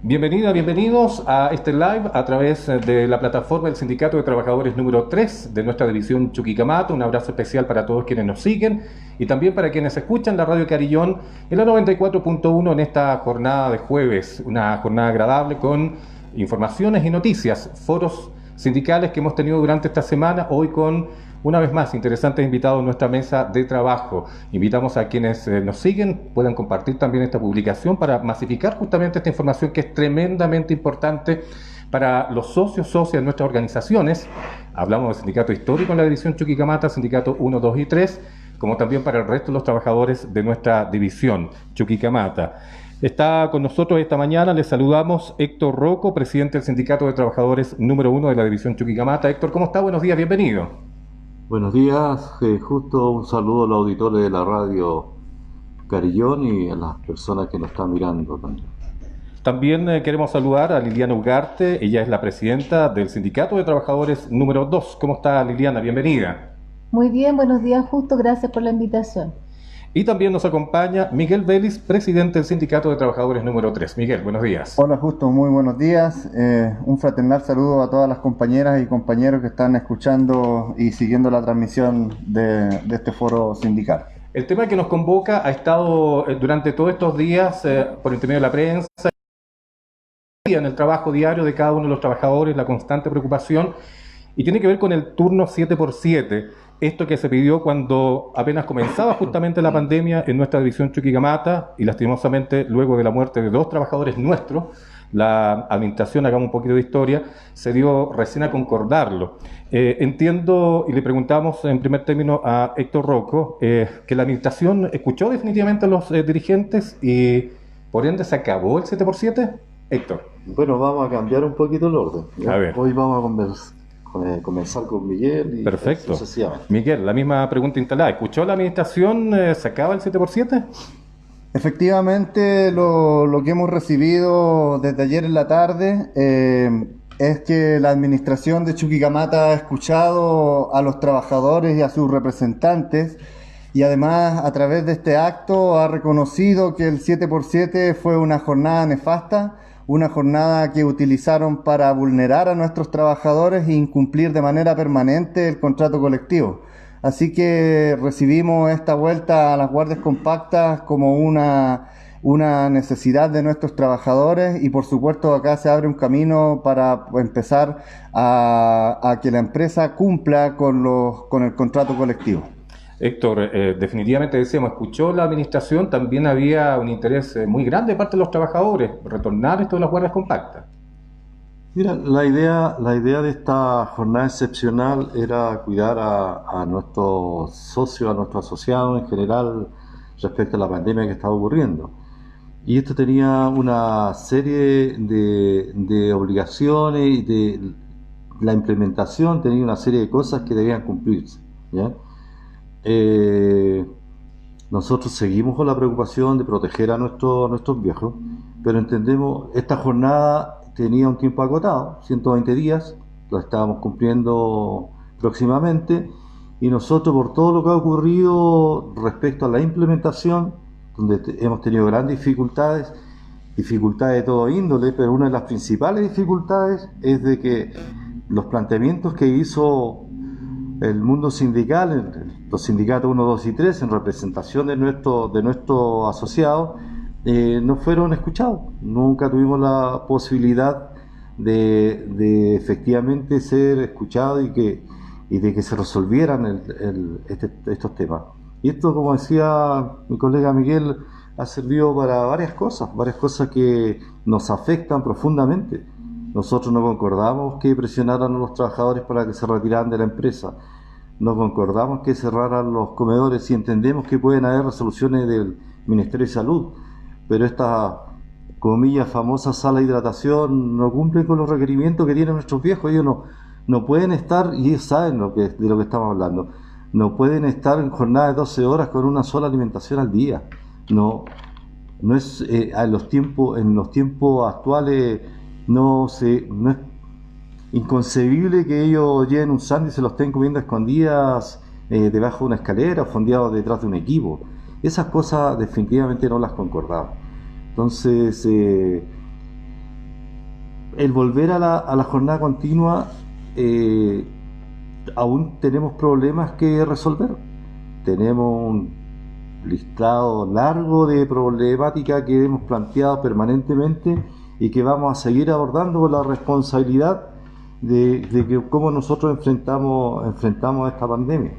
Bienvenida, bienvenidos a este live a través de la plataforma del Sindicato de Trabajadores número 3 de nuestra división Chuquicamata. Un abrazo especial para todos quienes nos siguen y también para quienes escuchan la Radio Carillón en la 94.1 en esta jornada de jueves, una jornada agradable con informaciones y noticias, foros sindicales que hemos tenido durante esta semana, hoy con una vez más interesantes invitados en nuestra mesa de trabajo. Invitamos a quienes nos siguen, puedan compartir también esta publicación para masificar justamente esta información que es tremendamente importante para los socios de nuestras organizaciones. Hablamos del sindicato histórico en la división Chuquicamata, sindicato 1, 2 y 3, como también para el resto de los trabajadores de nuestra división Chuquicamata. Está con nosotros esta mañana, les saludamos Héctor Rocco, presidente del sindicato de trabajadores número 1 de la división Chuquicamata. Héctor, ¿cómo está? Buenos días, bienvenido. Buenos días, justo un saludo a los auditores de la radio Carillón y a las personas que nos están mirando también. También queremos saludar a Liliana Ugarte, ella es la presidenta del Sindicato de Trabajadores número 2. ¿Cómo está, Liliana? Bienvenida. Muy bien, buenos días, Justo, gracias por la invitación. Y también nos acompaña Miguel Vélez, presidente del Sindicato de Trabajadores número 3. Miguel, buenos días. Hola, Justo, muy buenos días. Un fraternal saludo a todas las compañeras y compañeros que están escuchando y siguiendo la transmisión de este foro sindical. El tema que nos convoca ha estado durante todos estos días por intermedio de la prensa, en el trabajo diario de cada uno de los trabajadores, la constante preocupación, y tiene que ver con el turno 7x7. Esto que se pidió cuando apenas comenzaba justamente la pandemia en nuestra división Chuquicamata y lastimosamente luego de la muerte de 2 trabajadores nuestros, la administración, hagamos un poquito de historia, se dio recién a concordarlo. Entiendo y le preguntamos en primer término a Héctor Rocco que la administración escuchó definitivamente a los dirigentes y por ende se acabó el 7x7. Héctor. Bueno, vamos a cambiar un poquito el orden. A ver. Hoy vamos a comenzar con Miguel y perfecto. Sucesivamente. Miguel, la misma pregunta instalada. ¿Escuchó la administración? ¿Se acaba el 7x7? Efectivamente, lo que hemos recibido desde ayer en la tarde es que la administración de Chuquicamata ha escuchado a los trabajadores y a sus representantes y además a través de este acto ha reconocido que el 7x7 fue una jornada nefasta, una jornada que utilizaron para vulnerar a nuestros trabajadores e incumplir de manera permanente el contrato colectivo. Así que recibimos esta vuelta a las guardias compactas como una necesidad de nuestros trabajadores y por supuesto acá se abre un camino para empezar a que la empresa cumpla con el contrato colectivo. Héctor, definitivamente decíamos, escuchó la administración, también había un interés muy grande de parte de los trabajadores, retornar esto de las guardias compactas. Mira, la idea de esta jornada excepcional era cuidar a nuestros socios, a nuestros asociados en general respecto a la pandemia que estaba ocurriendo. Y esto tenía una serie de obligaciones y de la implementación tenía una serie de cosas que debían cumplirse, ¿ya? Nosotros seguimos con la preocupación de proteger a nuestros viejos, pero entendemos, esta jornada tenía un tiempo acotado, 120 días, lo estábamos cumpliendo próximamente, y nosotros por todo lo que ha ocurrido respecto a la implementación, donde hemos tenido grandes dificultades de todo índole, pero una de las principales dificultades es de que los planteamientos que hizo el mundo sindical, los sindicatos 1, 2 y 3, en representación de nuestros asociados, no fueron escuchados. Nunca tuvimos la posibilidad de efectivamente ser escuchados y de que se resolvieran estos temas. Y esto, como decía mi colega Miguel, ha servido para varias cosas que nos afectan profundamente. Nosotros no concordamos que presionaran a los trabajadores para que se retiraran de la empresa. No concordamos que cerraran los comedores y entendemos que pueden haber resoluciones del Ministerio de Salud, pero estas, comillas, famosas salas de hidratación no cumplen con los requerimientos que tienen nuestros viejos. Ellos no pueden estar, y ellos saben de lo que estamos hablando, no pueden estar en jornadas de 12 horas con una sola alimentación al día. No es en los tiempos actuales. No es inconcebible que ellos lleven un sándwich y se lo estén comiendo a escondidas debajo de una escalera o fondeados detrás de un equipo. Esas cosas definitivamente no las concordamos. Entonces, el volver a la jornada continua, aún tenemos problemas que resolver. Tenemos un listado largo de problemáticas que hemos planteado permanentemente y que vamos a seguir abordando con la responsabilidad de que cómo nosotros enfrentamos esta pandemia.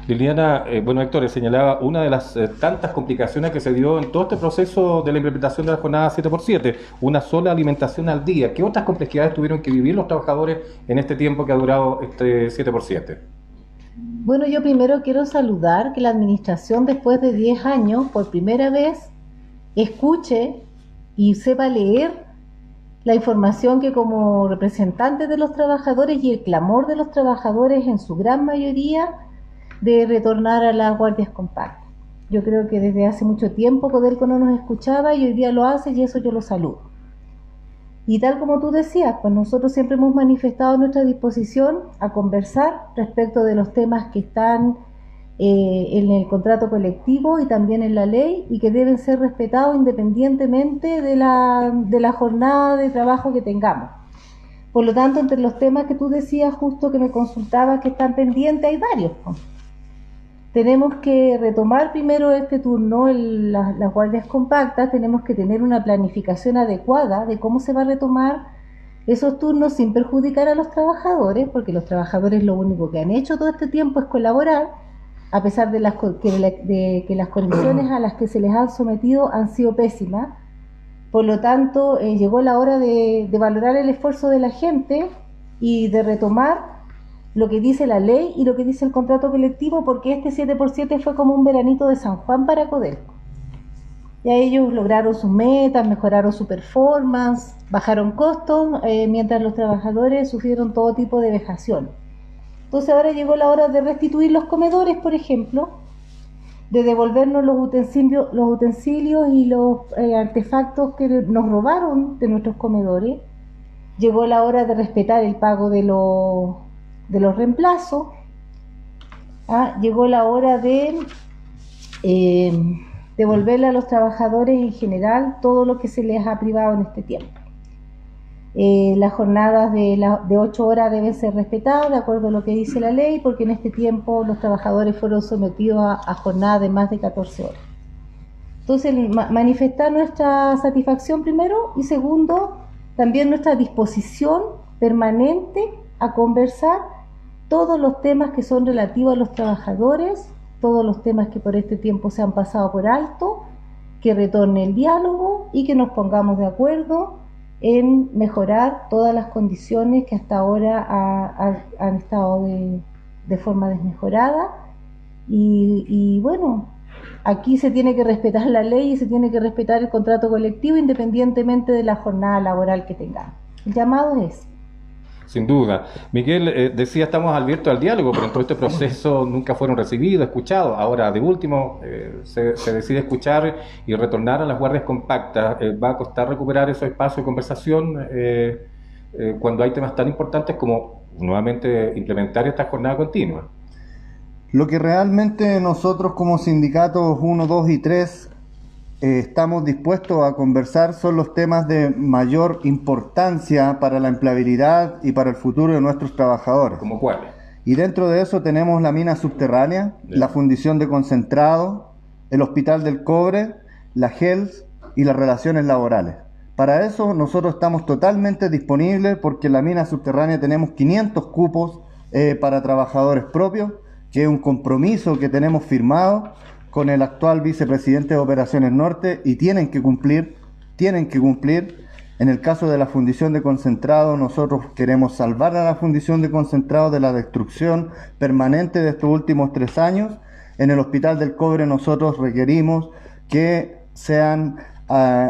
Liliana, bueno, Héctor señalaba una de las tantas complicaciones que se dio en todo este proceso de la implementación de la jornada 7x7, una sola alimentación al día. ¿Qué otras complejidades tuvieron que vivir los trabajadores en este tiempo que ha durado este 7x7? Bueno, yo primero quiero saludar que la administración, después de 10 años, por primera vez, escuche y sepa leer la información que como representantes de los trabajadores y el clamor de los trabajadores en su gran mayoría de retornar a las guardias compactas. Yo creo que desde hace mucho tiempo Codelco no nos escuchaba y hoy día lo hace, y eso yo lo saludo. Y tal como tú decías, pues nosotros siempre hemos manifestado nuestra disposición a conversar respecto de los temas que están en el contrato colectivo y también en la ley, y que deben ser respetados independientemente de la jornada de trabajo que tengamos. Por lo tanto, entre los temas que tú decías, justo que me consultabas que están pendientes, hay varios. Tenemos que retomar primero este turno, las guardias compactas. Tenemos que tener una planificación adecuada de cómo se va a retomar esos turnos sin perjudicar a los trabajadores, porque los trabajadores lo único que han hecho todo este tiempo es colaborar, a pesar de que las condiciones a las que se les han sometido han sido pésimas. Por lo tanto, llegó la hora de valorar el esfuerzo de la gente y de retomar lo que dice la ley y lo que dice el contrato colectivo, porque este 7x7 fue como un veranito de San Juan para Codelco. Ya ellos lograron sus metas, mejoraron su performance, bajaron costos, mientras los trabajadores sufrieron todo tipo de vejación. Entonces ahora llegó la hora de restituir los comedores, por ejemplo, de devolvernos los utensilios y los artefactos que nos robaron de nuestros comedores. Llegó la hora de respetar el pago de los reemplazos. Llegó la hora de devolverle a los trabajadores en general todo lo que se les ha privado en este tiempo. Las jornadas de 8 horas deben ser respetadas de acuerdo a lo que dice la ley, porque en este tiempo los trabajadores fueron sometidos a jornadas de más de 14 horas. Entonces, manifestar nuestra satisfacción primero, y segundo, también nuestra disposición permanente a conversar todos los temas que son relativos a los trabajadores, todos los temas que por este tiempo se han pasado por alto, que retorne el diálogo y que nos pongamos de acuerdo en mejorar todas las condiciones que hasta ahora han estado de forma desmejorada. Y bueno, aquí se tiene que respetar la ley y se tiene que respetar el contrato colectivo independientemente de la jornada laboral que tengamos. El llamado es ese. Sin duda. Miguel decía, estamos abiertos al diálogo, pero en todo este proceso nunca fueron recibidos, escuchados. Ahora, de último, se decide escuchar y retornar a las guardias compactas. Va a costar recuperar esos espacios de conversación cuando hay temas tan importantes como nuevamente implementar esta jornada continua. Lo que realmente nosotros como sindicatos 1, 2 y 3 estamos dispuestos a conversar son los temas de mayor importancia para la empleabilidad y para el futuro de nuestros trabajadores. ¿Cómo cuáles? Y dentro de eso tenemos la mina subterránea, la fundición de concentrado, el hospital del cobre, la HELS y las relaciones laborales. Para eso nosotros estamos totalmente disponibles, porque en la mina subterránea tenemos 500 cupos para trabajadores propios, que es un compromiso que tenemos firmado con el actual vicepresidente de Operaciones Norte, y tienen que cumplir. En el caso de la fundición de concentrado, nosotros queremos salvar a la fundición de concentrado de la destrucción permanente de estos últimos 3 años. En el hospital del cobre nosotros requerimos que sean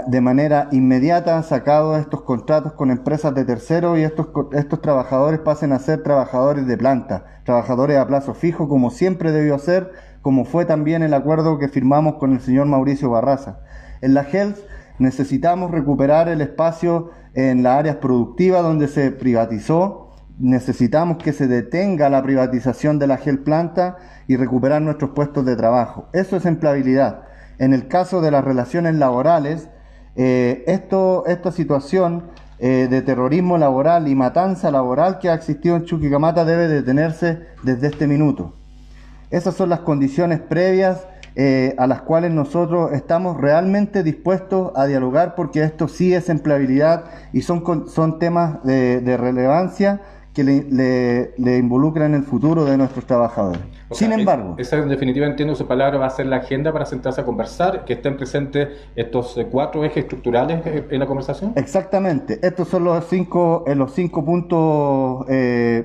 de manera inmediata sacados estos contratos con empresas de terceros, y estos trabajadores pasen a ser trabajadores de planta, trabajadores a plazo fijo, como siempre debió ser, como fue también el acuerdo que firmamos con el señor Mauricio Barraza. En la HELS necesitamos recuperar el espacio en las áreas productivas donde se privatizó. Necesitamos que se detenga la privatización de la GEL planta y recuperar nuestros puestos de trabajo. Eso es empleabilidad. En el caso de las relaciones laborales, esta situación de terrorismo laboral y matanza laboral que ha existido en Chuquicamata debe detenerse desde este minuto. Esas son las condiciones previas a las cuales nosotros estamos realmente dispuestos a dialogar, porque esto sí es empleabilidad y son temas de relevancia que le involucran el futuro de nuestros trabajadores. Sin embargo, esa en definitiva, entiendo su palabra, va a ser la agenda para sentarse a conversar, que estén presentes estos 4 ejes estructurales en la conversación. Exactamente, estos son los cinco puntos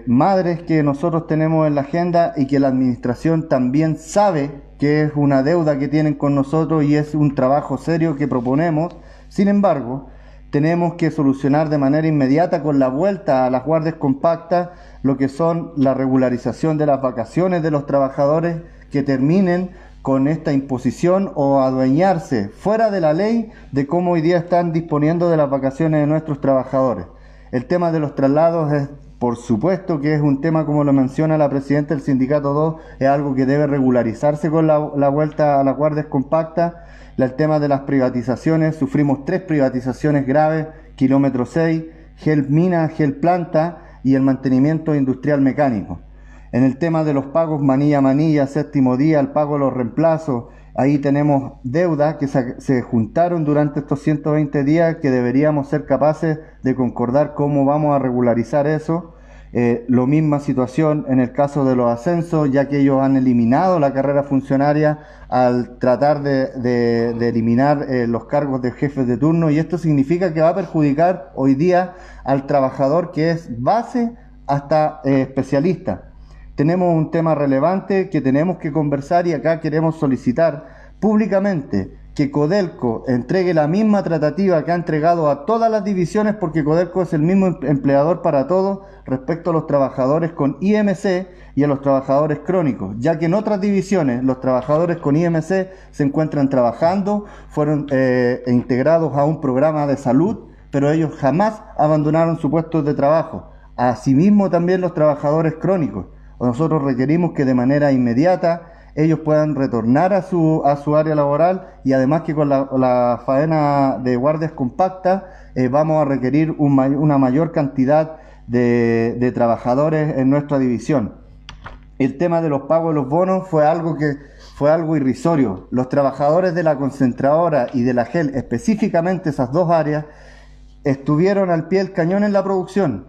madres que nosotros tenemos en la agenda y que la administración también sabe que es una deuda que tienen con nosotros y es un trabajo serio que proponemos. Sin embargo, tenemos que solucionar de manera inmediata, con la vuelta a las guardias compactas, lo que son la regularización de las vacaciones de los trabajadores que terminen con esta imposición o adueñarse fuera de la ley de cómo hoy día están disponiendo de las vacaciones de nuestros trabajadores. El tema de los traslados es, por supuesto, que es un tema, como lo menciona la presidenta del Sindicato 2, es algo que debe regularizarse con la vuelta a las guardias compactas. El tema de las privatizaciones, sufrimos 3 privatizaciones graves: Kilómetro 6, Gel Mina, Gel Planta y el mantenimiento industrial mecánico. En el tema de los pagos manilla a manilla, séptimo día, el pago de los reemplazos, ahí tenemos deudas que se juntaron durante estos 120 días que deberíamos ser capaces de concordar cómo vamos a regularizar eso. Lo misma situación en el caso de los ascensos, ya que ellos han eliminado la carrera funcionaria al tratar de eliminar los cargos de jefes de turno, y esto significa que va a perjudicar hoy día al trabajador que es base hasta especialista. Tenemos un tema relevante que tenemos que conversar, y acá queremos solicitar públicamente que Codelco entregue la misma tratativa que ha entregado a todas las divisiones, porque Codelco es el mismo empleador para todos respecto a los trabajadores con IMC y a los trabajadores crónicos, ya que en otras divisiones los trabajadores con IMC se encuentran trabajando, fueron integrados a un programa de salud, pero ellos jamás abandonaron su puesto de trabajo. Asimismo también los trabajadores crónicos. Nosotros requerimos que de manera inmediata ellos puedan retornar a su área laboral, y además que con la faena de guardias compactas vamos a requerir una mayor cantidad de trabajadores en nuestra división. El tema de los pagos de los bonos fue algo irrisorio. Los trabajadores de la concentradora y de la GEL, específicamente esas 2 áreas, estuvieron al pie del cañón en la producción.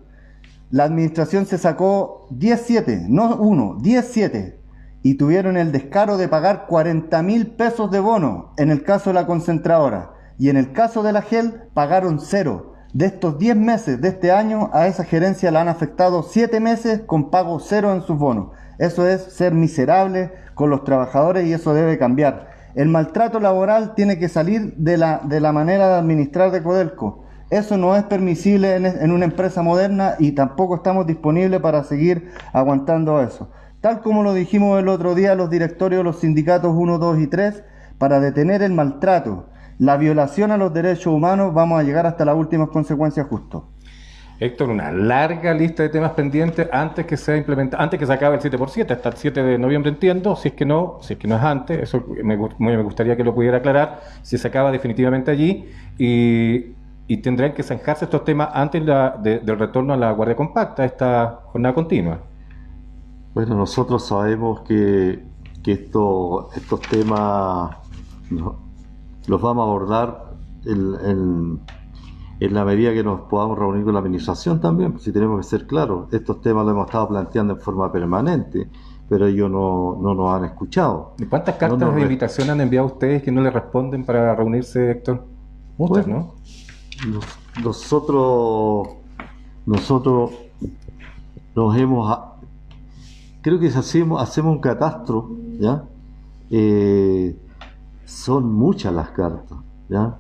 La administración se sacó 10-7, no 1, 10-7. Y tuvieron el descaro de pagar 40.000 pesos de bono en el caso de la concentradora, y en el caso de la GEL pagaron 0. De estos 10 meses de este año, a esa gerencia la han afectado 7 meses con pago 0 en sus bonos. Eso es ser miserable con los trabajadores, y eso debe cambiar. El maltrato laboral tiene que salir de la manera de administrar de Codelco. Eso no es permisible en una empresa moderna, y tampoco estamos disponibles para seguir aguantando eso. Tal como lo dijimos el otro día a los directorios de los sindicatos 1, 2 y 3, para detener el maltrato, la violación a los derechos humanos, vamos a llegar hasta las últimas consecuencias justo. Héctor, una larga lista de temas pendientes antes que sea implementado, antes que se acabe el 7x7, hasta el 7 de noviembre, entiendo. Si es que no es antes, eso me gustaría que lo pudiera aclarar, si se acaba definitivamente allí, y tendrán que zanjarse estos temas antes del retorno a la guardia compacta, esta jornada continua. Bueno, nosotros sabemos que estos temas los vamos a abordar en la medida que nos podamos reunir con la administración también, pues si tenemos que ser claros. Estos temas los hemos estado planteando en forma permanente, pero ellos no nos han escuchado. ¿Y cuántas cartas de invitación han enviado ustedes que no le responden para reunirse, Héctor? Muchas, bueno, ¿no? Nosotros nos hemos... Creo que si hacemos un catastro, ¿ya? Son muchas las cartas, ¿ya?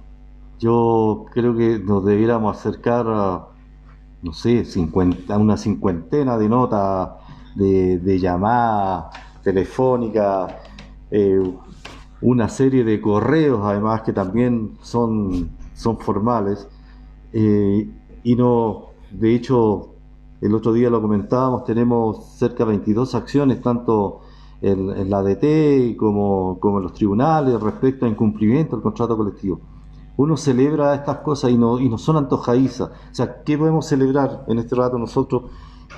Yo creo que nos debiéramos acercar a, no sé, una cincuentena de notas, de llamadas telefónicas, una serie de correos además que también son formales, y no, de hecho, el otro día lo comentábamos, tenemos cerca de 22 acciones, tanto en la ADT como en los tribunales, respecto a incumplimiento del contrato colectivo. uno celebra estas cosas y no son antojadizas. O sea, ¿qué podemos celebrar en este rato nosotros?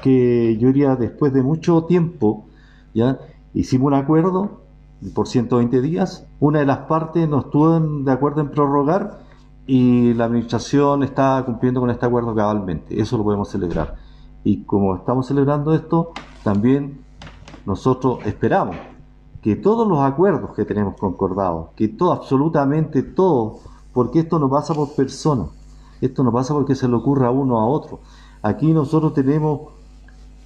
Que yo diría, después de mucho tiempo, ¿ya? Hicimos un acuerdo por 120 días, una de las partes no estuvo de acuerdo en prorrogar y la administración está cumpliendo con este acuerdo cabalmente. Eso lo podemos celebrar. Y como estamos celebrando esto, también nosotros esperamos que todos los acuerdos que tenemos concordados, que todo, absolutamente todo, porque esto no pasa por personas, esto no pasa porque se le ocurra a uno a otro. Aquí nosotros tenemos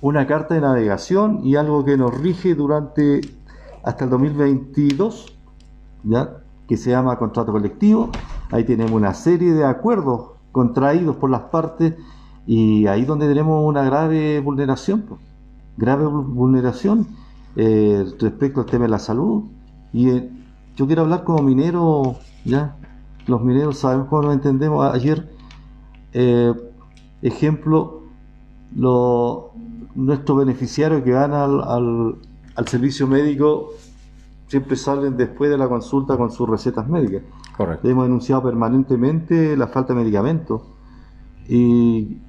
una carta de navegación y algo que nos rige durante hasta el 2022, ¿ya? Que se llama contrato colectivo. Ahí tenemos una serie de acuerdos contraídos por las partes y ahí donde tenemos una grave vulneración, pues. Grave vulneración respecto al tema de la salud. Y yo quiero hablar como minero, ¿ya? Los mineros sabemos cómo nos entendemos. Ayer, ejemplo, nuestros beneficiarios que van al servicio médico siempre salen después de la consulta con sus recetas médicas. Correcto. Hemos denunciado permanentemente la falta de medicamentos y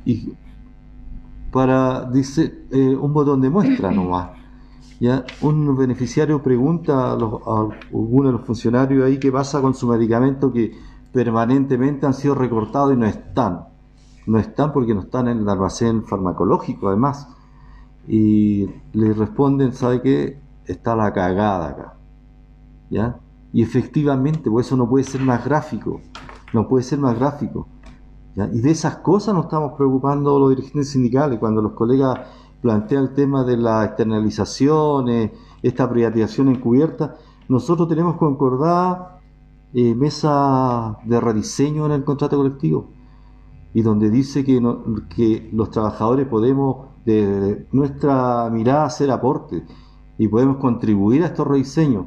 dice un botón de muestra nomás. ¿Ya? Un beneficiario pregunta a alguno de los funcionarios ahí qué pasa con su medicamento que permanentemente han sido recortados y no están porque no están en el almacén farmacológico además, y le responden, ¿sabe qué? Está la cagada acá, ¿ya? Y efectivamente, pues eso no puede ser más gráfico, ¿ya? Y de esas cosas nos estamos preocupando los dirigentes sindicales cuando los colegas plantean el tema de las externalizaciones, esta privatización encubierta. Nosotros tenemos concordada mesa de rediseño en el contrato colectivo y donde dice que los trabajadores podemos de nuestra mirada hacer aportes y podemos contribuir a estos rediseños.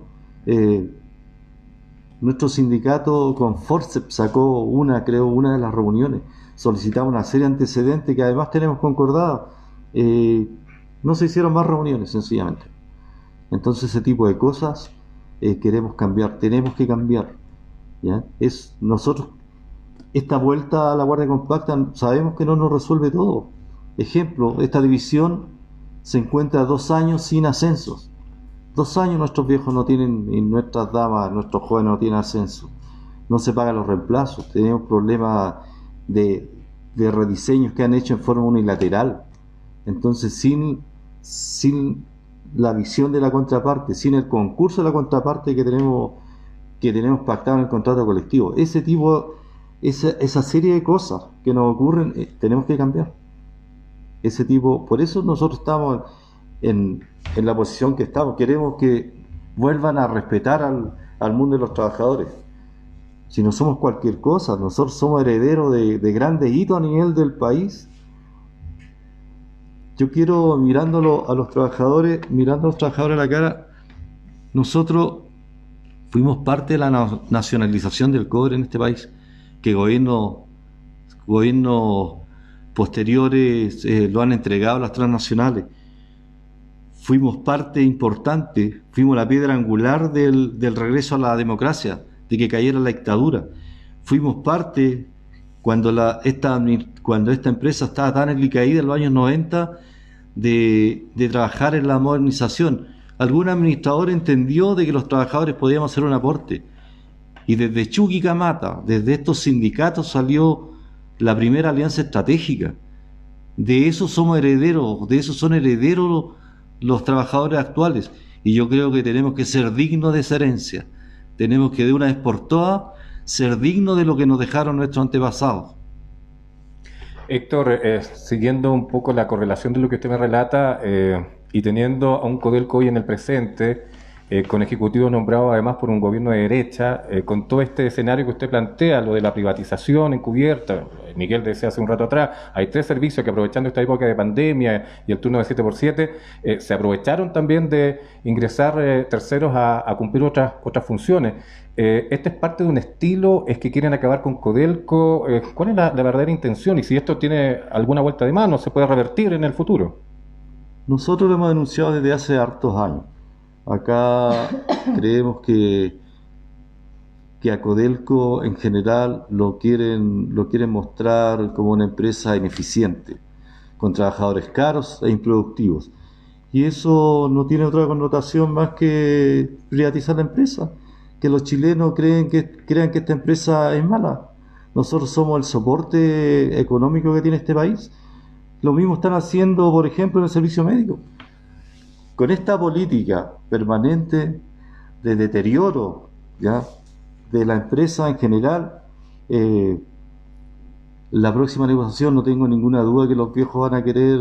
Nuestro sindicato con Forceps sacó una de las reuniones, solicitaba una serie de antecedentes que además tenemos concordados. No se hicieron más reuniones sencillamente. Entonces ese tipo de cosas queremos cambiar, tenemos que cambiar, ¿ya? Nosotros esta vuelta a la guardia compacta sabemos que no nos resuelve todo. Ejemplo, esta división se encuentra 2 años sin ascensos. 2 años nuestros viejos no tienen, y nuestras damas, nuestros jóvenes no tienen ascenso. No se pagan los reemplazos. Tenemos problemas de rediseños que han hecho en forma unilateral. Entonces, sin la visión de la contraparte, sin el concurso de la contraparte que tenemos pactado en el contrato colectivo, esa serie de cosas que nos ocurren, tenemos que cambiar. Por eso nosotros estamos en la posición que estamos. Queremos que vuelvan a respetar al mundo de los trabajadores. Si no somos cualquier cosa, nosotros somos herederos de grandes hitos a nivel del país. Yo quiero, mirando a los trabajadores a la cara, nosotros fuimos parte de la nacionalización del cobre en este país, que gobiernos posteriores lo han entregado a las transnacionales. Fuimos parte importante, fuimos la piedra angular del regreso a la democracia, de que cayera la dictadura. Fuimos parte cuando esta empresa estaba tan alicaída en los años 90 de trabajar en la modernización. Algún administrador entendió de que los trabajadores podíamos hacer un aporte. Y desde Chuquicamata, desde estos sindicatos salió la primera alianza estratégica. De eso somos herederos, de eso son herederos los trabajadores actuales. Y yo creo que tenemos que ser dignos de esa herencia. Tenemos que de una vez por todas ser dignos de lo que nos dejaron nuestros antepasados. Héctor, siguiendo un poco la correlación de lo que usted me relata y teniendo a un Codelco hoy en el presente, con ejecutivos nombrados además por un gobierno de derecha, con todo este escenario que usted plantea, lo de la privatización encubierta, Miguel decía hace un rato atrás, hay 3 servicios que aprovechando esta época de pandemia y el turno de 7x7, se aprovecharon también de ingresar terceros a cumplir otras funciones. ¿Este es parte de un estilo? ¿Es que quieren acabar con Codelco? ¿Cuál es la verdadera intención? Y si esto tiene alguna vuelta de mano, ¿se puede revertir en el futuro? Nosotros lo hemos denunciado desde hace hartos años. Acá creemos que que a Codelco en general lo quieren mostrar como una empresa ineficiente, con trabajadores caros e improductivos. Y eso no tiene otra connotación más que privatizar la empresa, que los chilenos crean que esta empresa es mala. Nosotros somos el soporte económico que tiene este país. Lo mismo están haciendo, por ejemplo, en el servicio médico. Con esta política permanente de deterioro, ¿ya?, de la empresa en general, la próxima negociación no tengo ninguna duda que los viejos van a querer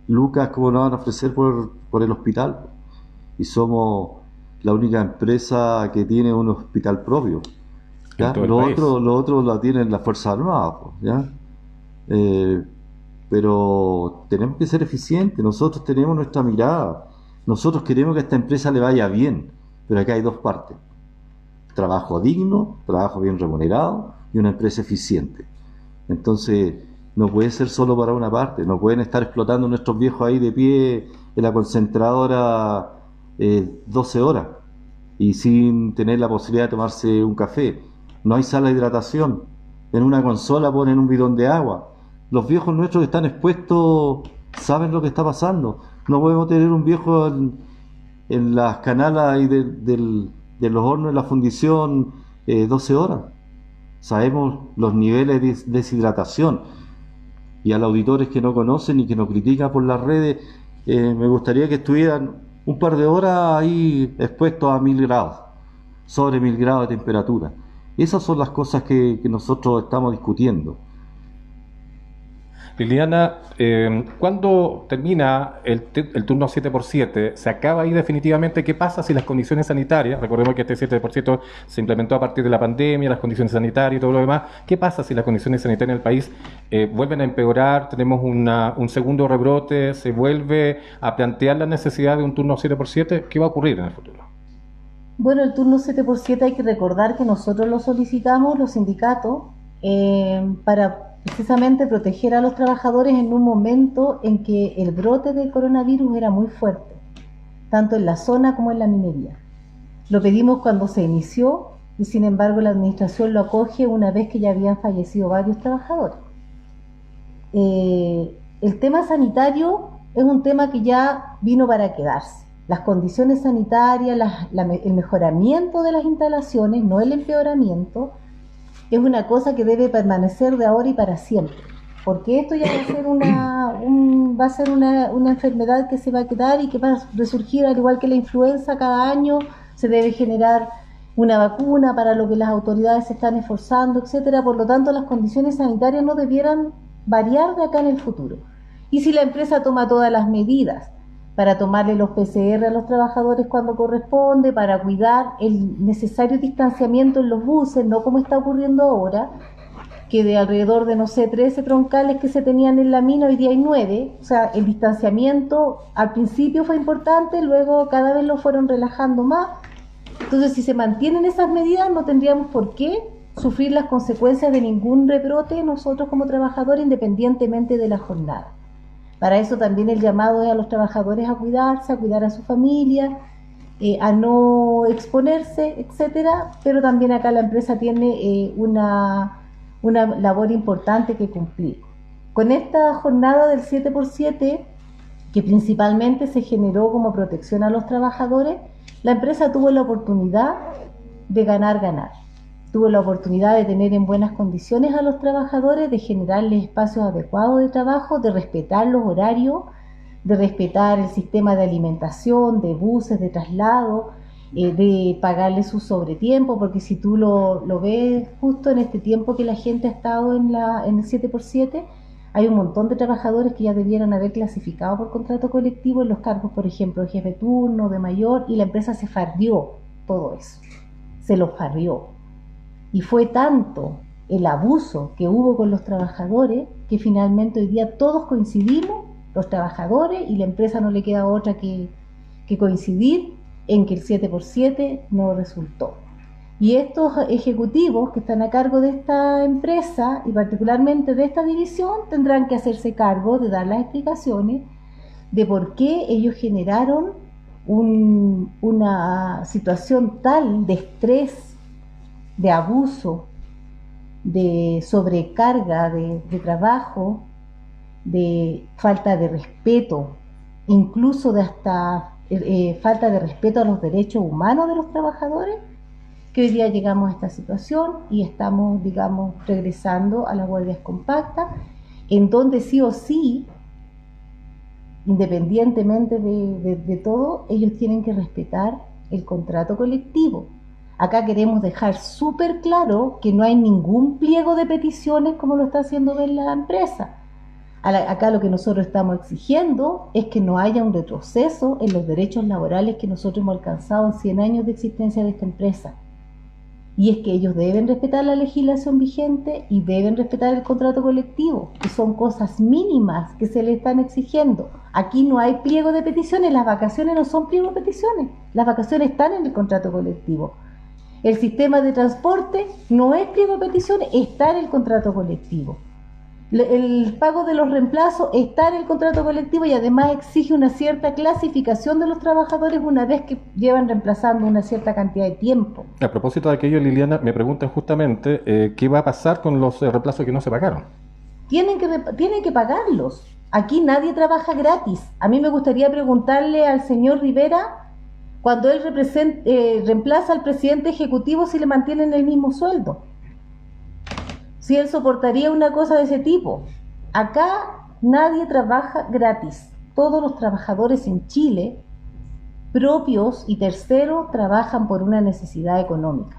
lucas como nos van a ofrecer por el hospital. Y somos la única empresa que tiene un hospital propio, ¿ya? Lo otro lo tienen las Fuerzas Armadas, ¿ya? Pero tenemos que ser eficientes. Nosotros tenemos nuestra mirada. Nosotros queremos que a esta empresa le vaya bien, pero acá hay dos partes: trabajo digno, trabajo bien remunerado y una empresa eficiente. Entonces no puede ser solo para una parte. No pueden estar explotando nuestros viejos ahí de pie en la concentradora 12 horas y sin tener la posibilidad de tomarse un café. No hay sala de hidratación. En una consola ponen un bidón de agua. Los viejos nuestros que están expuestos saben lo que está pasando. No podemos tener un viejo en las canalas ahí de los hornos de la fundición 12 horas. Sabemos los niveles de deshidratación. Y a los auditores que no conocen y que nos critican por las redes, me gustaría que estuvieran un par de horas ahí expuestos a 1000 grados, sobre 1000 grados de temperatura. Esas son las cosas que nosotros estamos discutiendo. Liliana, ¿cuándo termina el turno 7x7? ¿Se acaba ahí definitivamente? ¿Qué pasa si las condiciones sanitarias, recordemos que este 7% se implementó a partir de la pandemia, las condiciones sanitarias y todo lo demás, qué pasa si las condiciones sanitarias en el país vuelven a empeorar, tenemos un segundo rebrote, se vuelve a plantear la necesidad de un turno 7x7? ¿Qué va a ocurrir en el futuro? Bueno, el turno 7x7 hay que recordar que nosotros lo solicitamos, los sindicatos, para precisamente proteger a los trabajadores en un momento en que el brote del coronavirus era muy fuerte, tanto en la zona como en la minería. Lo pedimos cuando se inició y sin embargo la administración lo acoge una vez que ya habían fallecido varios trabajadores. El tema sanitario es un tema que ya vino para quedarse. Las condiciones sanitarias, el mejoramiento de las instalaciones, no el empeoramiento, es una cosa que debe permanecer de ahora y para siempre, porque esto ya va a ser una enfermedad que se va a quedar y que va a resurgir al igual que la influenza cada año. Se debe generar una vacuna para lo que las autoridades se están esforzando, etcétera. Por lo tanto, las condiciones sanitarias no debieran variar de acá en el futuro. Y si la empresa toma todas las medidas para tomarle los PCR a los trabajadores cuando corresponde, para cuidar el necesario distanciamiento en los buses, no como está ocurriendo ahora, que de alrededor de, 13 troncales que se tenían en la mina, hoy día hay 9, o sea, el distanciamiento al principio fue importante, luego cada vez lo fueron relajando más. Entonces, si se mantienen esas medidas, no tendríamos por qué sufrir las consecuencias de ningún rebrote nosotros como trabajadores, independientemente de la jornada. Para eso también el llamado es a los trabajadores a cuidarse, a cuidar a su familia, a no exponerse, etcétera. Pero también acá la empresa tiene una labor importante que cumplir. Con esta jornada del 7x7, que principalmente se generó como protección a los trabajadores, la empresa tuvo la oportunidad de ganar. Tuvo la oportunidad de tener en buenas condiciones a los trabajadores, de generarles espacios adecuados de trabajo, de respetar los horarios, de respetar el sistema de alimentación, de buses, de traslado, de pagarles su sobretiempo, porque si tú lo ves justo en este tiempo que la gente ha estado en el 7x7, hay un montón de trabajadores que ya debieran haber clasificado por contrato colectivo en los cargos, por ejemplo, de jefe de turno, de mayor, y la empresa se farrió todo eso, se lo farrió. Y fue tanto el abuso que hubo con los trabajadores que finalmente hoy día todos coincidimos, los trabajadores y la empresa, no le queda otra que coincidir en que el 7x7 no resultó. Y estos ejecutivos que están a cargo de esta empresa y particularmente de esta división tendrán que hacerse cargo de dar las explicaciones de por qué ellos generaron una situación tal de estrés de abuso, de sobrecarga de trabajo, de falta de respeto, incluso de hasta falta de respeto a los derechos humanos de los trabajadores, que hoy día llegamos a esta situación y estamos, digamos, regresando a las guardias compactas, en donde sí o sí, independientemente de todo, ellos tienen que respetar el contrato colectivo. Acá queremos dejar súper claro que no hay ningún pliego de peticiones como lo está haciendo ver la empresa. Acá lo que nosotros estamos exigiendo es que no haya un retroceso en los derechos laborales que nosotros hemos alcanzado en 100 años de existencia de esta empresa. Y es que ellos deben respetar la legislación vigente y deben respetar el contrato colectivo, que son cosas mínimas que se le están exigiendo. Aquí no hay pliego de peticiones, las vacaciones no son pliego de peticiones, las vacaciones están en el contrato colectivo. El sistema de transporte no es pliego de peticiones, está en el contrato colectivo. El pago de los reemplazos está en el contrato colectivo y además exige una cierta clasificación de los trabajadores una vez que llevan reemplazando una cierta cantidad de tiempo. A propósito de aquello, Liliana, me preguntan justamente qué va a pasar con los reemplazos que no se pagaron. Tienen que pagarlos. Aquí nadie trabaja gratis. A mí me gustaría preguntarle al señor Rivera, cuando él reemplaza al presidente ejecutivo, si le mantienen el mismo sueldo. Si él soportaría una cosa de ese tipo. Acá nadie trabaja gratis. Todos los trabajadores en Chile, propios y terceros, trabajan por una necesidad económica.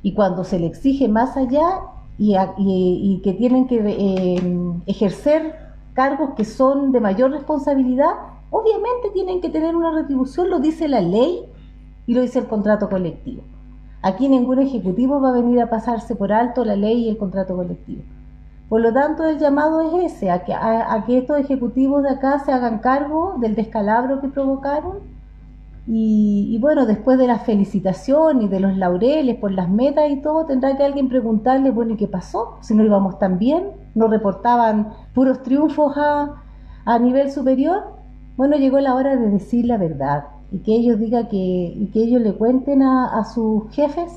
Y cuando se le exige más allá y que tienen que ejercer cargos que son de mayor responsabilidad, obviamente tienen que tener una retribución, lo dice la ley y lo dice el contrato colectivo. Aquí ningún ejecutivo va a venir a pasarse por alto la ley y el contrato colectivo. Por lo tanto, el llamado es ese, a que estos ejecutivos de acá se hagan cargo del descalabro que provocaron y bueno, después de las felicitaciones y de los laureles por las metas y todo, tendrá que alguien preguntarle, bueno, ¿y qué pasó? Si no íbamos tan bien, no reportaban puros triunfos a nivel superior. Bueno, llegó la hora de decir la verdad. Y que ellos digan y que ellos le cuenten a sus jefes,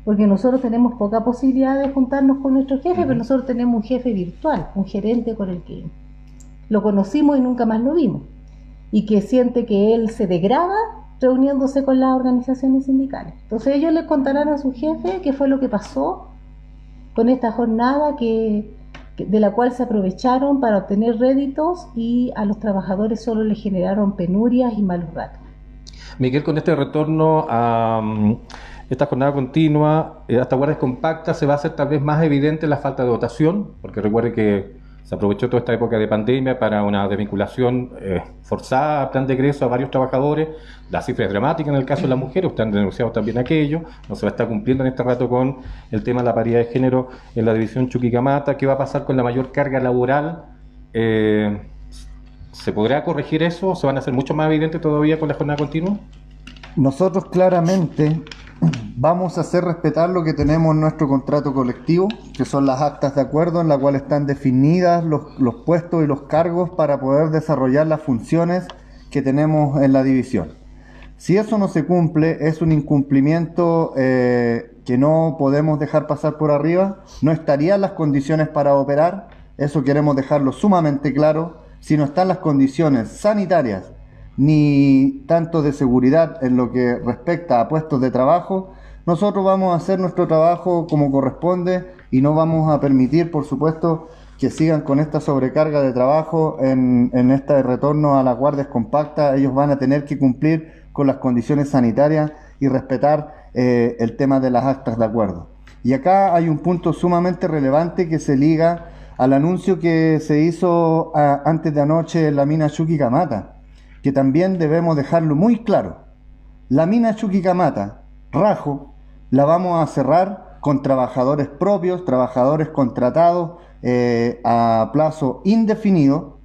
porque nosotros tenemos poca posibilidad de juntarnos con nuestros jefes, pero nosotros tenemos un jefe virtual, un gerente con el que lo conocimos y nunca más lo vimos, y que siente que él se degrada reuniéndose con las organizaciones sindicales. Entonces ellos les contarán a su jefe qué fue lo que pasó con esta jornada de la cual se aprovecharon para obtener réditos y a los trabajadores solo les generaron penurias y malos ratos. Miguel, con este retorno a esta jornada continua, a estas guardias compactas, se va a hacer tal vez más evidente la falta de dotación, porque recuerde que se aprovechó toda esta época de pandemia para una desvinculación forzada a plan de egreso a varios trabajadores. La cifra es dramática en el caso de las mujeres, ustedes han denunciado también aquello, no se va a estar cumpliendo en este rato con el tema de la paridad de género en la división Chuquicamata. ¿Qué va a pasar con la mayor carga laboral? ¿Se podrá corregir eso? ¿Se van a hacer mucho más evidentes todavía con la jornada continua? Nosotros claramente vamos a hacer respetar lo que tenemos en nuestro contrato colectivo, que son las actas de acuerdo en las cuales están definidas los puestos y los cargos para poder desarrollar las funciones que tenemos en la división. Si eso no se cumple, es un incumplimiento que no podemos dejar pasar por arriba, no estarían las condiciones para operar, eso queremos dejarlo sumamente claro. Si no están las condiciones sanitarias ni tanto de seguridad en lo que respecta a puestos de trabajo, nosotros vamos a hacer nuestro trabajo como corresponde y no vamos a permitir, por supuesto, que sigan con esta sobrecarga de trabajo en este retorno a las guardias compactas. Ellos van a tener que cumplir con las condiciones sanitarias y respetar el tema de las actas de acuerdo. Y acá hay un punto sumamente relevante que se liga al anuncio que se hizo antes de anoche en la mina Chuquicamata, que también debemos dejarlo muy claro. La mina Chuquicamata, Rajo, la vamos a cerrar con trabajadores propios, trabajadores contratados a plazo indefinido,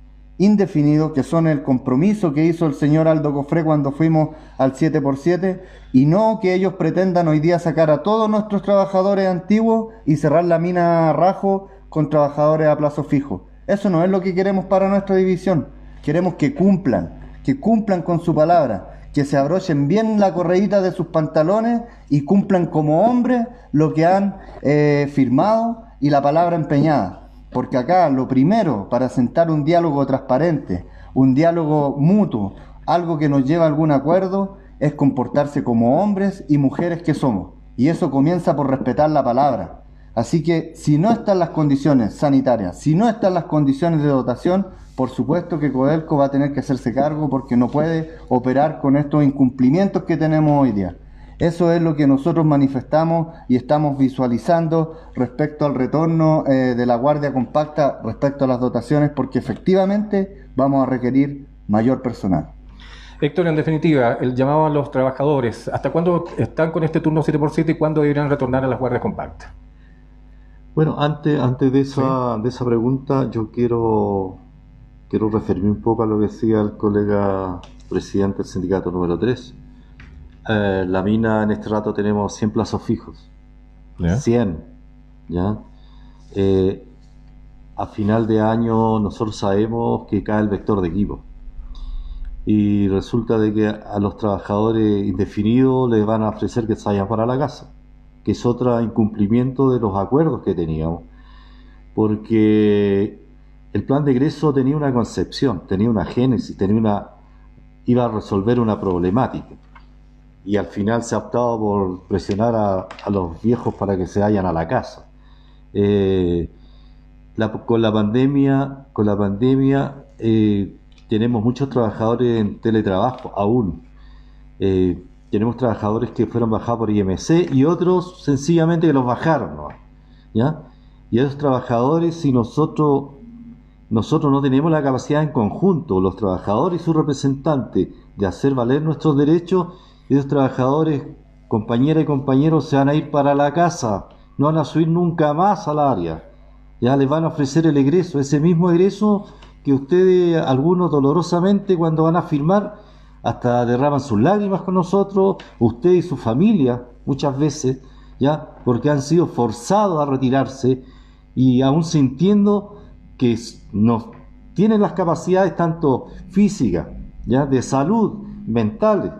que son el compromiso que hizo el señor Aldo Cofré cuando fuimos al 7x7, y no que ellos pretendan hoy día sacar a todos nuestros trabajadores antiguos y cerrar la mina Rajo con trabajadores a plazo fijo. Eso no es lo que queremos para nuestra división. Queremos que cumplan con su palabra, que se abrochen bien la correíta de sus pantalones y cumplan como hombres lo que han firmado y la palabra empeñada. Porque acá lo primero para sentar un diálogo transparente, un diálogo mutuo, algo que nos lleva a algún acuerdo, es comportarse como hombres y mujeres que somos. Y eso comienza por respetar la palabra. Así que si no están las condiciones sanitarias, si no están las condiciones de dotación, por supuesto que Codelco va a tener que hacerse cargo porque no puede operar con estos incumplimientos que tenemos hoy día. Eso es lo que nosotros manifestamos y estamos visualizando respecto al retorno de la Guardia Compacta, respecto a las dotaciones, porque efectivamente vamos a requerir mayor personal. Héctor, en definitiva, el llamado a los trabajadores, ¿hasta cuándo están con este turno 7x7 y cuándo deberían retornar a las guardias compactas? Bueno, antes de esa pregunta, yo quiero referirme un poco a lo que decía el colega presidente del sindicato número 3. La mina en este rato tenemos 100 plazos fijos. ¿Ya? 100. ¿Ya? A final de año nosotros sabemos que cae el vector de equipo. Y resulta de que a los trabajadores indefinidos les van a ofrecer que se vayan para la casa, que es otro incumplimiento de los acuerdos que teníamos, porque el plan de egreso tenía una concepción, tenía una génesis, iba a resolver una problemática, y al final se ha optado por presionar a los viejos para que se vayan a la casa. Con la pandemia tenemos muchos trabajadores en teletrabajo aún. Tenemos trabajadores que fueron bajados por IMC y otros sencillamente que los bajaron, ¿no? ¿Ya? Y a esos trabajadores, si nosotros no tenemos la capacidad en conjunto, los trabajadores y sus representantes, de hacer valer nuestros derechos, esos trabajadores, compañeras y compañeros, se van a ir para la casa, no van a subir nunca más al área. Ya les van a ofrecer el egreso, ese mismo egreso que ustedes, algunos dolorosamente, cuando van a firmar, hasta derraman sus lágrimas con nosotros, usted y su familia, muchas veces, ya, porque han sido forzados a retirarse y aún sintiendo que no tienen las capacidades tanto físicas, ya, de salud, mentales,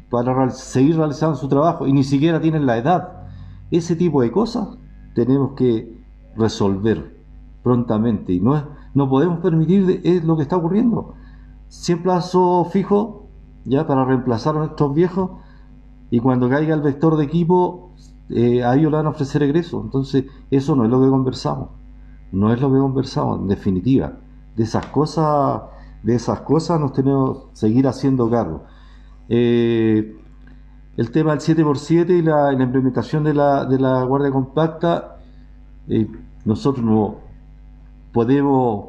para seguir realizando su trabajo y ni siquiera tienen la edad. Ese tipo de cosas tenemos que resolver prontamente y no podemos permitir lo que está ocurriendo. 100 plazos fijos ya para reemplazar a nuestros viejos, y cuando caiga el vector de equipo a ellos le van a ofrecer egreso. Entonces eso no es lo que conversamos, en definitiva. De esas cosas nos tenemos que seguir haciendo cargo. El tema del 7x7 y la implementación de la Guardia Compacta, nosotros no podemos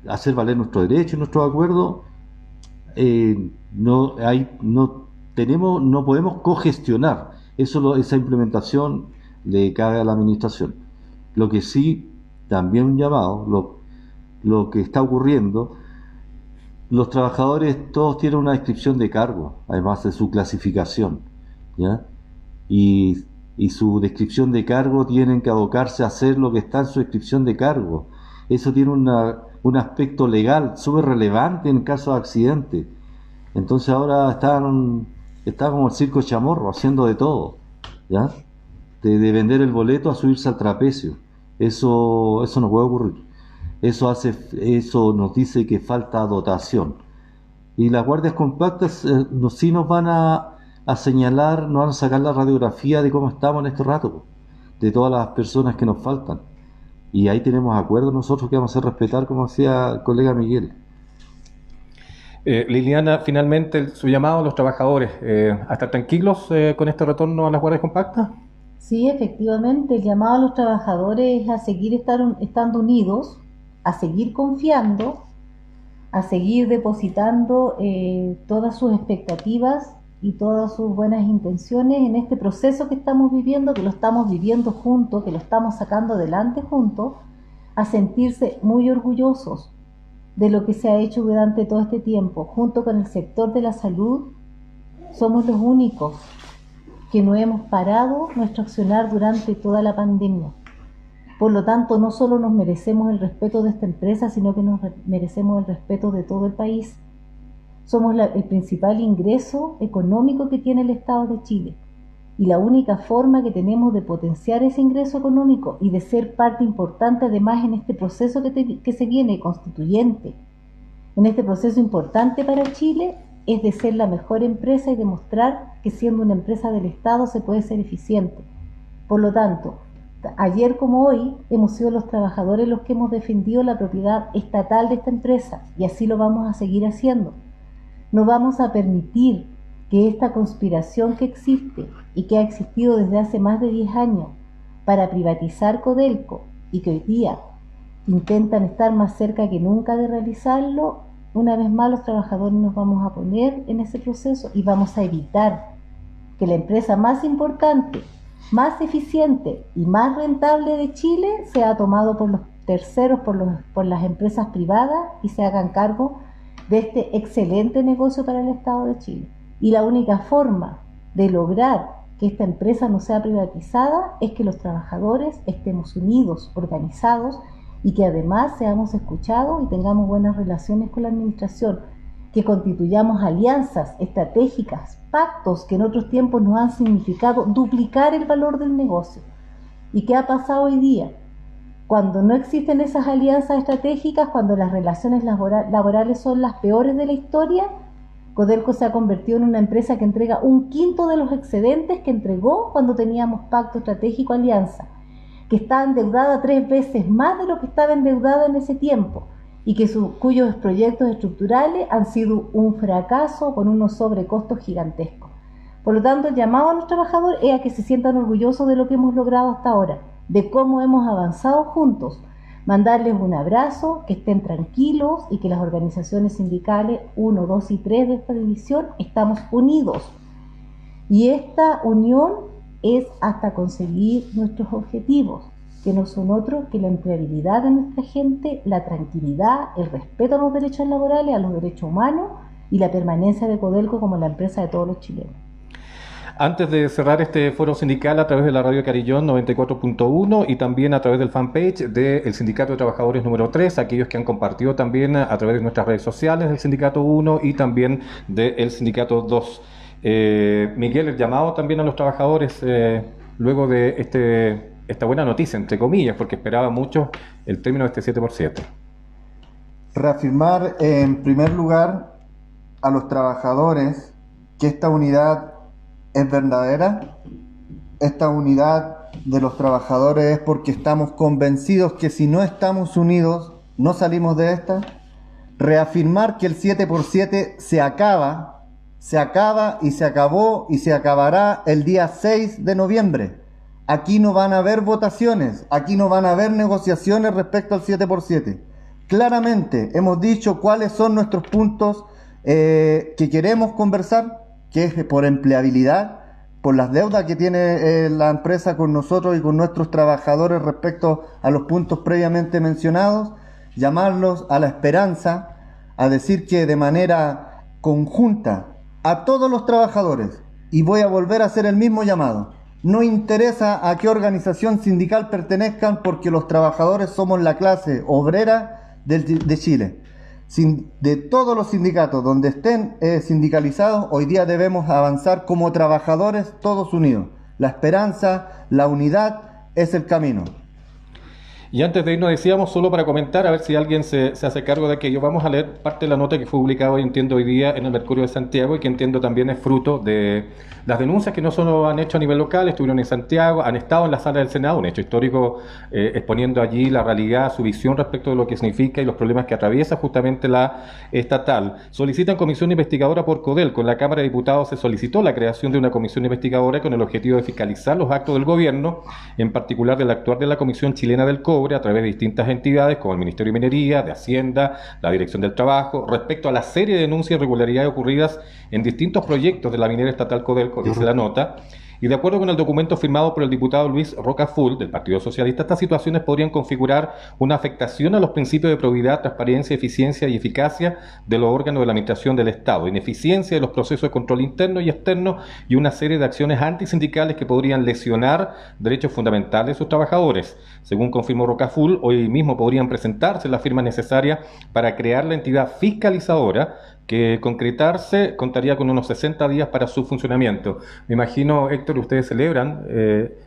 hacer valer nuestros derechos y nuestros acuerdos. No podemos cogestionar esa implementación, le cabe a la administración. Lo que sí, también un llamado, lo que está ocurriendo, los trabajadores todos tienen una descripción de cargo, además de su clasificación, ¿ya? Y su descripción de cargo tienen que abocarse a hacer lo que está en su descripción de cargo. Eso tiene un aspecto legal súper relevante en caso de accidente. Entonces ahora está como el circo chamorro, haciendo de todo, ¿ya? De vender el boleto a subirse al trapecio. Eso no puede ocurrir. Eso nos dice que falta dotación. Y las guardias compactas sí nos van a señalar, nos van a sacar la radiografía de cómo estamos en este rato, de todas las personas que nos faltan. Y ahí tenemos acuerdos nosotros que vamos a hacer respetar, como decía el colega Miguel. Liliana, finalmente su llamado a los trabajadores, ¿a estar tranquilos con este retorno a las guardias compactas? Sí, efectivamente, el llamado a los trabajadores es a seguir estando unidos, a seguir confiando, a seguir depositando todas sus expectativas y todas sus buenas intenciones en este proceso que estamos viviendo, que lo estamos viviendo juntos, que lo estamos sacando adelante juntos, a sentirse muy orgullosos de lo que se ha hecho durante todo este tiempo. Junto con el sector de la salud, somos los únicos que no hemos parado nuestro accionar durante toda la pandemia. Por lo tanto, no solo nos merecemos el respeto de esta empresa, sino que nos merecemos el respeto de todo el país. Somos el principal ingreso económico que tiene el Estado de Chile. Y la única forma que tenemos de potenciar ese ingreso económico y de ser parte importante además en este proceso que se viene constituyente, en este proceso importante para Chile, es de ser la mejor empresa y demostrar que siendo una empresa del Estado se puede ser eficiente. Por lo tanto, ayer como hoy hemos sido los trabajadores los que hemos defendido la propiedad estatal de esta empresa y así lo vamos a seguir haciendo. No vamos a permitir que esta conspiración que existe y que ha existido desde hace más de 10 años para privatizar Codelco y que hoy día intentan estar más cerca que nunca de realizarlo, una vez más los trabajadores nos vamos a poner en ese proceso y vamos a evitar que la empresa más importante, más eficiente y más rentable de Chile sea tomado por los terceros, por las empresas privadas y se hagan cargo de este excelente negocio para el Estado de Chile. Y la única forma de lograr que esta empresa no sea privatizada es que los trabajadores estemos unidos, organizados y que además seamos escuchados y tengamos buenas relaciones con la administración, que constituyamos alianzas estratégicas, pactos que en otros tiempos nos han significado duplicar el valor del negocio. ¿Y qué ha pasado hoy día? Cuando no existen esas alianzas estratégicas, cuando las relaciones laborales son las peores de la historia, Codelco se ha convertido en una empresa que entrega 1/5 de los excedentes que entregó cuando teníamos pacto estratégico alianza, que está endeudada 3 veces más de lo que estaba endeudada en ese tiempo y que cuyos proyectos estructurales han sido un fracaso con unos sobrecostos gigantescos. Por lo tanto, el llamado a los trabajadores es a que se sientan orgullosos de lo que hemos logrado hasta ahora, de cómo hemos avanzado juntos, mandarles un abrazo, que estén tranquilos y que las organizaciones sindicales 1, 2 y 3 de esta división estamos unidos. Y esta unión es hasta conseguir nuestros objetivos, que no son otros que la empleabilidad de nuestra gente, la tranquilidad, el respeto a los derechos laborales, a los derechos humanos y la permanencia de Codelco como la empresa de todos los chilenos. Antes de cerrar este foro sindical a través de la Radio Carillón 94.1 y también a través del fanpage del Sindicato de Trabajadores número 3, aquellos que han compartido también a través de nuestras redes sociales del Sindicato 1 y también del Sindicato 2. Miguel, el llamado también a los trabajadores luego de esta buena noticia, entre comillas, porque esperaba mucho el término de este 7x7. Reafirmar en primer lugar a los trabajadores que esta unidad es verdadera. Esta unidad de los trabajadores es porque estamos convencidos que si no estamos unidos no salimos de esta. Reafirmar que el 7x7 se acaba y se acabó y se acabará el día 6 de noviembre. Aquí no van a haber votaciones, aquí no van a haber negociaciones respecto al 7x7. Claramente hemos dicho cuáles son nuestros puntos que queremos conversar, que es por empleabilidad, por las deudas que tiene la empresa con nosotros y con nuestros trabajadores respecto a los puntos previamente mencionados, llamarlos a la esperanza, a decir que de manera conjunta a todos los trabajadores, y voy a volver a hacer el mismo llamado, no interesa a qué organización sindical pertenezcan porque los trabajadores somos la clase obrera de Chile. De todos los sindicatos donde estén sindicalizados, hoy día debemos avanzar como trabajadores todos unidos. La esperanza, la unidad es el camino. Y antes de irnos decíamos, solo para comentar, a ver si alguien se hace cargo de aquello, vamos a leer parte de la nota que fue publicada hoy, entiendo, hoy día en el Mercurio de Santiago y que entiendo también es fruto de las denuncias que no solo han hecho a nivel local, estuvieron en Santiago, han estado en la sala del Senado, un hecho histórico exponiendo allí la realidad, su visión respecto de lo que significa y los problemas que atraviesa justamente la estatal. Solicitan comisión investigadora por Codelco. En la Cámara de Diputados se solicitó la creación de una comisión investigadora con el objetivo de fiscalizar los actos del gobierno, en particular del actuar de la Comisión Chilena del Cobre a través de distintas entidades como el Ministerio de Minería, de Hacienda, la Dirección del Trabajo, respecto a la serie de denuncias e irregularidades ocurridas en distintos proyectos de la minera estatal Codelco, dice la nota. Y de acuerdo con el documento firmado por el diputado Luis Rocaful del Partido Socialista, estas situaciones podrían configurar una afectación a los principios de probidad, transparencia, eficiencia y eficacia de los órganos de la administración del Estado, ineficiencia de los procesos de control interno y externo y una serie de acciones antisindicales que podrían lesionar derechos fundamentales de sus trabajadores. Según confirmó Rocaful, hoy mismo podrían presentarse las firmas necesarias para crear la entidad fiscalizadora que concretarse contaría con unos 60 días para su funcionamiento. Me imagino, Héctor, ustedes celebran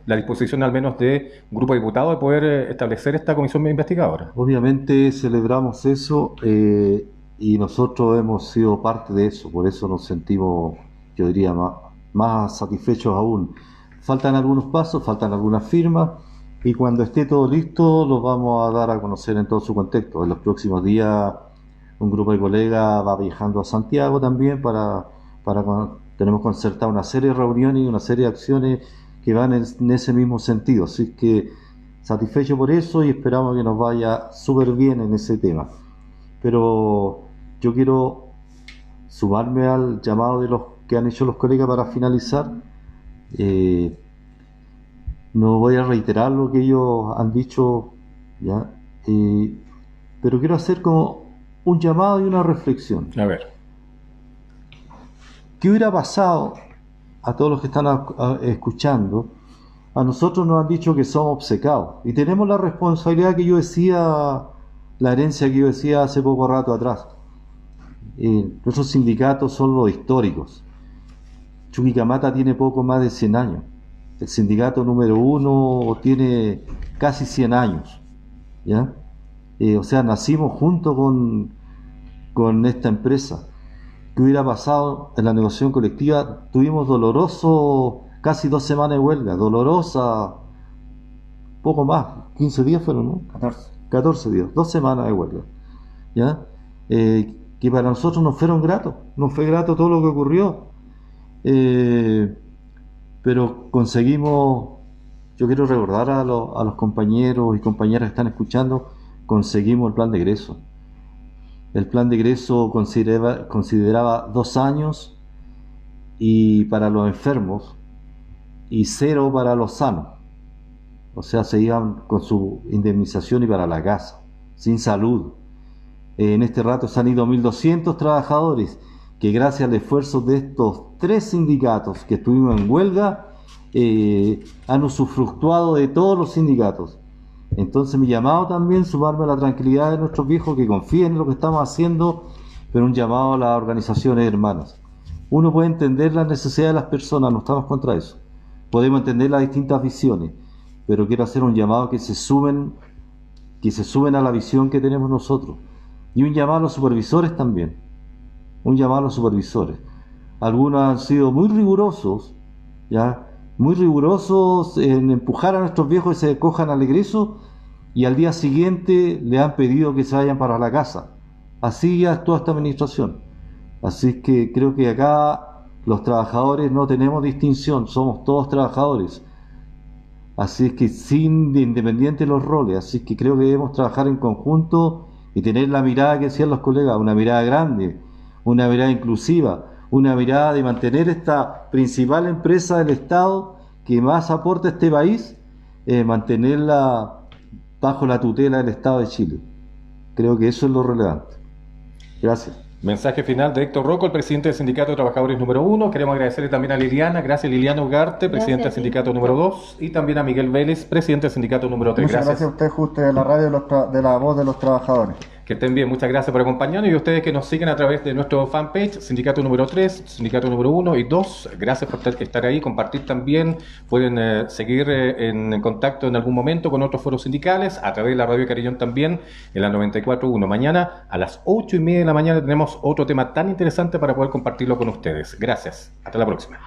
la disposición al menos de un grupo de diputados de poder establecer esta comisión investigadora. Obviamente celebramos eso y nosotros hemos sido parte de eso, por eso nos sentimos, yo diría, más satisfechos aún. Faltan algunos pasos, faltan algunas firmas y cuando esté todo listo los vamos a dar a conocer en todo su contexto. En los próximos días un grupo de colegas va viajando a Santiago también tenemos concertado una serie de reuniones y una serie de acciones que van en ese mismo sentido. Así que satisfecho por eso y esperamos que nos vaya súper bien en ese tema. Pero yo quiero sumarme al llamado de los que han hecho los colegas para finalizar. No voy a reiterar lo que ellos han dicho, ¿ya? Pero quiero hacer como un llamado y una reflexión. A ver. ¿Qué hubiera pasado a todos los que están escuchando? A nosotros nos han dicho que somos obcecados y tenemos la responsabilidad que yo decía, la herencia que yo decía hace poco rato atrás. Nuestros sindicatos son los históricos. Chuquicamata tiene poco más de 100 años. El sindicato número 1 tiene casi 100 años, ¿ya? O sea, nacimos junto con esta empresa. ¿Qué hubiera pasado en la negociación colectiva? Tuvimos casi 2 semanas de huelga, dolorosa, poco más, 15 días fueron, ¿no? 14 días, 2 semanas de huelga, ¿ya? Que para nosotros nos fue grato todo lo que ocurrió, pero conseguimos, yo quiero recordar a los compañeros y compañeras que están escuchando, conseguimos el plan de egreso. El plan de egreso consideraba 2 años y para los enfermos y 0 para los sanos. O sea, se iban con su indemnización y para la casa, sin salud. En este rato se han ido 1.200 trabajadores que gracias al esfuerzo de estos 3 sindicatos que estuvimos en huelga, han usufructuado de todos los sindicatos. Entonces mi llamado también, sumarme a la tranquilidad de nuestros viejos que confíen en lo que estamos haciendo, pero un llamado a las organizaciones hermanas. Uno puede entender las necesidades de las personas, no estamos contra eso. Podemos entender las distintas visiones, pero quiero hacer un llamado que se sumen a la visión que tenemos nosotros. Y un llamado a los supervisores también. Un llamado a los supervisores. Algunos han sido muy rigurosos, ¿ya? Muy rigurosos en empujar a nuestros viejos que se cojan al egreso y al día siguiente le han pedido que se vayan para la casa. Así ya es toda esta administración. Así que creo que acá los trabajadores no tenemos distinción, somos todos trabajadores. Así es que independiente de los roles, así que creo que debemos trabajar en conjunto y tener la mirada que decían los colegas, una mirada grande, una mirada inclusiva, una mirada de mantener esta principal empresa del Estado que más aporta a este país, mantenerla bajo la tutela del Estado de Chile. Creo que eso es lo relevante. Gracias. Mensaje final de Héctor Rocco, el presidente del Sindicato de Trabajadores número 1. Queremos agradecerle también a Liliana. Gracias, Liliana Ugarte, presidenta del Sindicato número 2. Y también a Miguel Vélez, presidente del Sindicato número 3. Muchas gracias a usted, justo de la radio de la voz de los trabajadores. Que estén bien, muchas gracias por acompañarnos y a ustedes que nos siguen a través de nuestro fanpage, Sindicato número 3, Sindicato número 1 y 2. Gracias por estar ahí, compartir también. Pueden seguir en contacto en algún momento con otros foros sindicales, a través de la Radio Carillón también, en la 94.1. Mañana a las 8:30 de la mañana tenemos otro tema tan interesante para poder compartirlo con ustedes. Gracias. Hasta la próxima.